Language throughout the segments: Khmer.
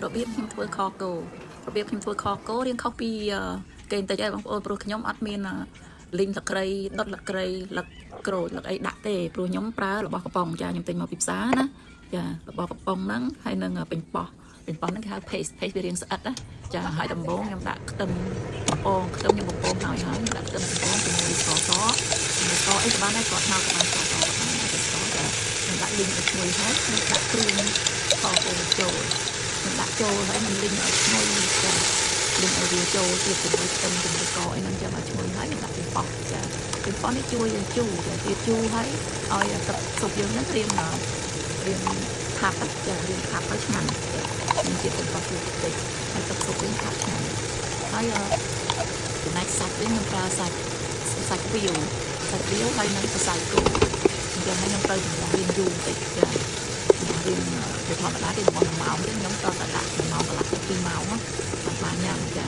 របៀបខ្ញុំធ្វើខគោរបៀបខ្ញុំធ្វើខគោរៀងខុសពីគេតែឯងបងប្អូនព្រោះខ្ញុំអត់មានលីងលក្រីដុតលក្រីលឹកក្រូចលឹកអីដាក់ទេព្រោះខ្ញុំប្រើរបស់កំប៉ុងចាខ្ញុំទិញមកពីផ្សារណាចារបស់កំប៉ុងហ្នឹងហើយនឹងពេញប៉ោះហ្នឹងគេហៅ paste វារៀងស្អិតណាចាហើយដំបូងខ្ញុំដាក់ខ្ទឹមបំពងខ្ញុំបំពងហើយដាក់ខ្ទឹមបំពងជាមួយស្ករសអីក៏បានដែរគាត់ហៅក៏បានស្ករសក៏បានតែស្ករចាខ្ញុំដាក់លីងឲ្យឈ្ងុយហើយខ្ញុំដាក់គ្រឿងខគោចូលខ្ញុំដាក់ចូលហើយខ្ញុំលីងឲ្យឈ្ងុយចាលីងឲ្យវាចូលទៀតជាមួយខ្ទឹមជាមួយស្ករអីហ្នឹងចាំឲ្យឈ្ងុយហើយខ្ញុំដាក់ពីប៉ោះចាពីប៉ោះនេះជួយឲ្យជូរចាទៀតជូរហើយឲ្យទឹកស៊ុបយើងហ្នឹងរៀងខាប់ចារៀងខាប់ហើយឆ្ងាញ់មានជាតិទឹកពីតិចហើយទឹកស៊ុបវិញខាប់ឆ្ងាញ់ហើយចំណែកសាច់វិញខ្ញុំប្រើសាច់វាវហើយនឹងសរសៃគោអញ្ចឹងហើយខ្ញុំត្រូវចំរៀងយូរតិចចារៀងជាធម្មតាគេ1ម៉ោងខ្ញុំតតែដាក់1ម៉ោងកន្លះទៅ2ម៉ោងបានញ៉ាំចា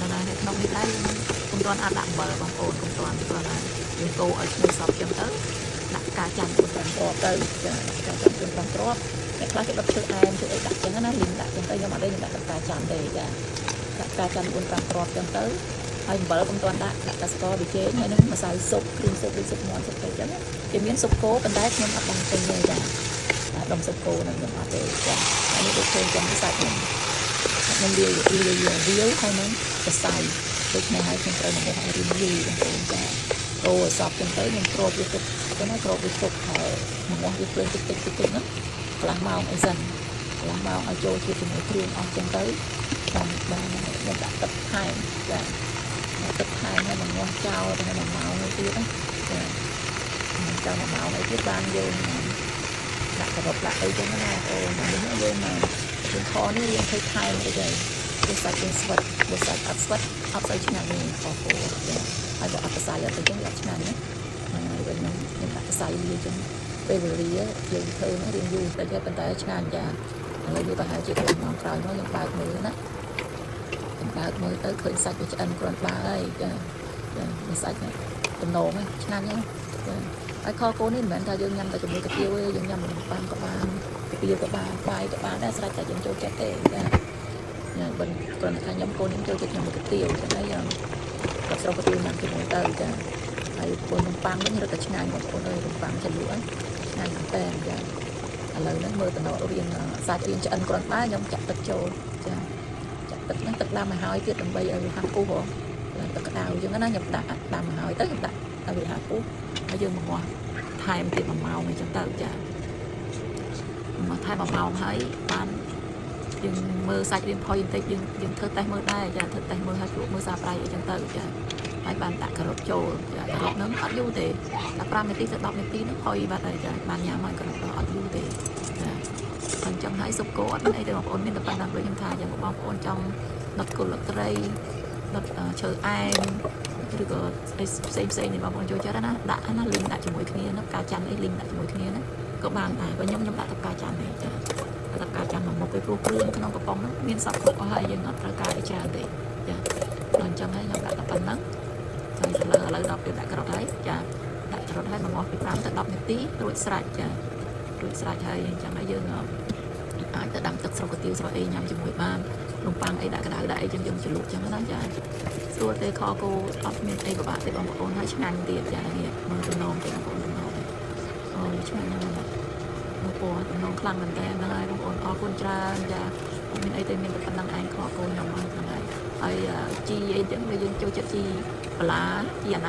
នៅក្នុងនេះដែរខ្ញុំមិនទាន់អាចដាក់អំបិលបងប្អូនខ្ញុំទាន់ព្រោះថាយើងកូរឲ្យឈ្ងុយសពចឹងទៅដាក់ផ្កាច័ន្ទ4 5គ្រាប់ទៅចាផ្កាច័ន្ទ4 5គ្រាប់អ្នកខ្លះគេដុតធ្វើអែមធ្វើអីដាក់ចឹងណាលីងដាក់ចឹងទៅខ្ញុំអត់ទេខ្ញុំដាក់ផ្កាច័ន្ទទេចាដាក់ផ្កាច័ន្ទ4 5គ្រាប់ចឹងទៅហើយអំបិលខ្ញុំទាន់ដាក់តែស្ករប៊ីចេងហើយនឹងម្សៅស៊ុបគ្រឿងស៊ុបឬស៊ុបមាន់ស៊ុបអីចឹងគេមានស៊ុបគោប៉ុន្តែខ្ញុំអត់បានទិញទេចាដុំស៊ុបគោនឹងខ្ញុំអត់ទេចាហើយនេះដូចឃើញចឹងសាច់ខ្ញុំលាយវាវហើយនឹងសរសៃដូចនេះហើយខ្ញុំត្រូវមកឲ្យរៀងយូរបងប្អូនចាកូរឲ្យសព្វចឹងទៅខ្ញុំគ្របវាទុកទៅណាគ្របវាទុកហើយមកវាភ្លើងតិចហ្នឹងកន្លះម៉ោងអីសិនកន្លះម៉ោងឲ្យចូលជាមួយគ្រឿងអស់ចឹងទៅខ្ញុំដាក់ទឹកថែមចាទឹកថែមហើយមកងាស់ចោលទៅ1ម៉ោងទៀតណាចាចាំ1ម៉ោងអីទៀតបានយើងដាក់ក្រប់ដាក់អីចឹងណាអូនេះយើងខនេះយើងធ្វើថែមទៅដែរវាសាច់យើងស្វិតវាសាច់អត់ស្វិតអត់សូវឆ្ងាញ់ទេខគោចាហើយបើអត់ខ្សែអត់ទៅចឹងអត់ឆ្ងាញ់ណាហើយវិញខ្ញុំដាក់ខ្សែលាចឹងពេលវេលាយើងធ្វើរៀងយូរតែប៉ុន្តែឆ្ងាញ់ចាឥឡូវវាប្រហែលជាកន្លះម៉ោងក្រោយមកខ្ញុំបើកមើលណាខ្ញុំបើកមើលទៅឃើញសាច់វាឆ្អិនគ្រាន់បើហើយចាវាសាច់ទំនងឆ្ងាញ់ហ្នឹងចាហើយខគោនេះមិនមែនថាយើងញ៉ាំតែជាមួយកាទៀវទេយើងញ៉ាំនឹងបានក៏បានកាទៀវក៏បានបាយក៏បានដែរស្រេចតែយើងចូលចិត្តទេចាញ៉ាំមិនគ្រាន់តែថាញ៉ាំកូនខ្ញុំចូលចិត្តញ៉ាំកាទៀវចឹងហើយគាត់ស្រុកកាទៀវញ៉ាំជាមួយទៅចាហើយពងនំប៉័ងវិញរត់តែឆ្ងាញ់បងប្អូនអើយនំប៉័ងចលក់ហ្នឹងឆ្ងាញ់មែនតើចាឥឡូវហ្នឹងមើលតំណរៀងសាច់រៀងឆ្អិនគ្រាន់បើខ្ញុំចាក់ទឹកចូលចាចាក់ទឹកហ្នឹងទឹកដាំឲ្យហើយទៀតដើម្បីឲ្យវាហាន់ពុះហ៎ទឹកក្តៅចឹងណាខ្ញុំដាក់ដាំឲ្យហើយទៅខ្ញុំដាក់ឲ្យវាហាន់ពុះហើយយើងមកងាស់ថែមទៀត1ម៉ោងអីចឹងទៅចាមកថែម1ម៉ោងហើយបានយើងមើលសាច់រៀងផុយបន្តិចយើងធ្វើតេស្តមើលដែរចាធ្វើតេស្តមើលហើយជួបមើលសាប្រៃអីចឹងទៅចាហើយបានដាក់ការ៉ុតចូលចាការ៉ុតហ្នឹងអត់យូរទេតែ5នាទីទៅ10នាទីហ្នឹងផុយបាត់ហើយចាបានញ៉ាំហើយការ៉ុតអត់យូរទេចាអញ្ចឹងហើយស៊ុបគោអត់មានអីទេបងប្អូនមានតែប៉ុណ្ណឹងដូចខ្ញុំថាអញ្ចឹងបងប្អូនចង់ដុតគល់ត្រីដុតឈើអែមឬក៏ផ្សេងនេះបងប្អូនចូលចិត្តណាដាក់ណាលីងដាក់ជាមួយគ្នាណាផ្កាច័ន្ទអីលីងដាក់ជាមួយគ្នាណាក៏បានដែរបើខ្ញុំដាក់ផ្កាច័ន្ទទេចាផ្កាច័ន្ទមកពេលព្រោះគ្រឿងក្នុងកំប៉ុងហ្នឹងមានសពគ្រប់អស់ហើយយើងអត់ត្រូវការអីច្រើនទេចាដល់អញ្ចឹងហើយខ្ញុំដាក់តែប៉ុណ្ណឹងហើយឥឡូវដល់ពេលដាក់ការ៉ុតហើយចាដាក់ការ៉ុតហើយមកពី5ទៅ10នាទីរួចស្រេចចារួចស្រេចហើយអញ្ចឹងហើយយើងអាចទៅដាំទឹកស្រុកកាទៀវស្រុកអីញ៉ាំជាមួយបាននំប៉័ងអីដាក់ក្តៅដាក់អីចឹងយើងជ្រលក់ចឹងណាចាស្រួលទេខគោអត់មានអីពិបាកទេបងប្អូនហើយឆ្ងាញ់ទៀតចានេះមើលទំនងទេបងប្អូនទំនងអូឆ្ងាញ់ណាស់បងប្អូនទំនងខ្លាំងមែនតើហ្នឹងហើយបងប្អូនអរគុណច្រើនចាមានអីទេមានតែប៉ុណ្ណឹងឯងខគោខ្ញុំហ្នឹងហើយជីអីចឹងយើងចូលចិត្តជីបន្លាជីអាណា